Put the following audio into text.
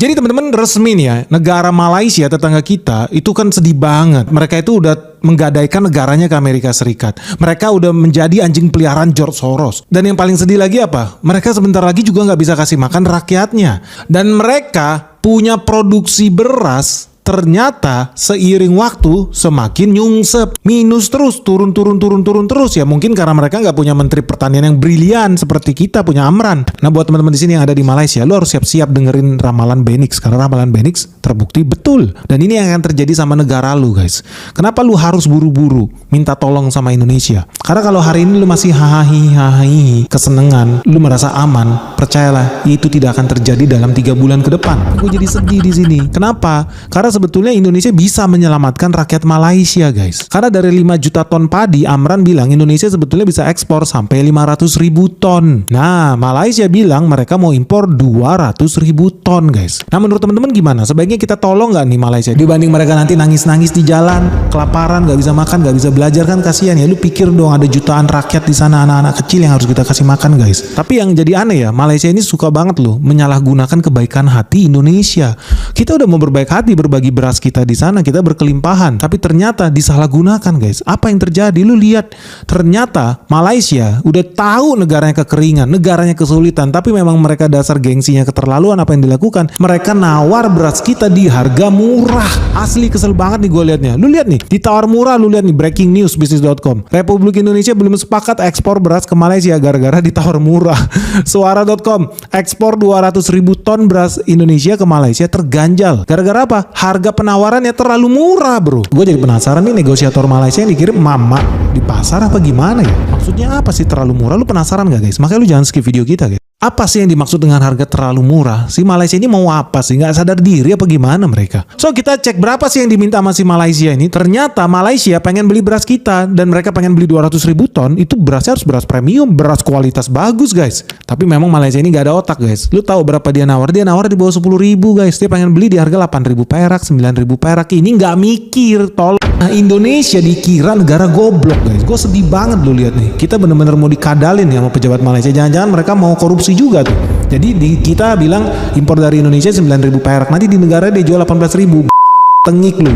Jadi teman-teman resmi nih ya, negara Malaysia tetangga kita itu kan sedih banget. Mereka itu udah menggadaikan negaranya ke Amerika Serikat. Mereka udah menjadi anjing peliharaan George Soros. Dan yang paling sedih lagi apa? Mereka sebentar lagi juga nggak bisa kasih makan rakyatnya. Dan mereka punya produksi beras ternyata seiring waktu semakin nyungsep, minus terus, turun terus ya, mungkin karena mereka nggak punya menteri pertanian yang brilian seperti kita punya Amran. Nah buat teman-teman di sini yang ada di Malaysia, lo harus siap-siap dengerin ramalan Benix karena ramalan Benix terbukti betul dan ini yang akan terjadi sama negara lu guys. Kenapa lu harus buru-buru minta tolong sama Indonesia? Karena kalau hari ini lu masih hahaha kesenengan, lu merasa aman, percayalah itu tidak akan terjadi dalam 3 bulan ke depan. Gue jadi sedih di sini. Kenapa? Karena sebetulnya Indonesia bisa menyelamatkan rakyat Malaysia guys. Karena dari 5 juta ton padi, Amran bilang Indonesia sebetulnya bisa ekspor sampai 500.000 ton. Nah, Malaysia bilang mereka mau impor 200.000 ton guys. Nah, menurut teman-teman gimana? Sebaiknya kita tolong nggak nih Malaysia? Dibanding mereka nanti nangis-nangis di jalan, kelaparan, nggak bisa makan, nggak bisa belajar, kan kasihan ya. Lu pikir dong ada jutaan rakyat di sana, anak-anak kecil yang harus kita kasih makan guys. Tapi yang jadi aneh ya, Malaysia ini suka banget loh menyalahgunakan kebaikan hati Indonesia. Kita udah mau berbaik hati, berbagi beras kita di sana, kita berkelimpahan, tapi ternyata disalahgunakan guys. Apa yang terjadi? Lu lihat, ternyata Malaysia udah tahu negaranya kekeringan, negaranya kesulitan, tapi memang mereka dasar gengsinya keterlaluan. Apa yang dilakukan? Mereka nawar beras kita di harga murah. Asli kesel banget nih gue liatnya. Lu lihat nih, ditawar murah. Lu lihat nih, breaking news bisnis.com. Republik Indonesia belum sepakat ekspor beras ke Malaysia gara-gara ditawar murah. Suara.com, ekspor 200.000 ton beras Indonesia ke Malaysia terganjal. Gara-gara apa? Harga penawarannya terlalu murah bro. Gue jadi penasaran nih, negosiator Malaysia yang dikirim mama di pasar apa gimana ya? Maksudnya apa sih terlalu murah? Lu penasaran gak guys? Makanya lu jangan skip video kita guys. Apa sih yang dimaksud dengan harga terlalu murah? Si Malaysia ini mau apa sih? Nggak sadar diri apa gimana mereka? So kita cek berapa sih yang diminta sama si Malaysia ini. Ternyata Malaysia pengen beli beras kita dan mereka pengen beli 200.000 ton. Itu berasnya harus beras premium, beras kualitas bagus guys. Tapi memang Malaysia ini nggak ada otak guys. Lu tahu berapa dia nawar? Dia nawar di bawah 10.000 guys. Dia pengen beli di harga 8.000 perak, 9.000 perak. Ini nggak mikir, tolong. Nah, Indonesia dikira negara goblok guys. Gue sedih banget lu lihat nih. Kita bener-bener mau dikadalin ya sama pejabat Malaysia. Jangan-jangan mereka mau korupsi juga tuh. Jadi kita bilang impor dari Indonesia 9.000 perak. Nanti di negara dia jual 18.000. Tengik lu.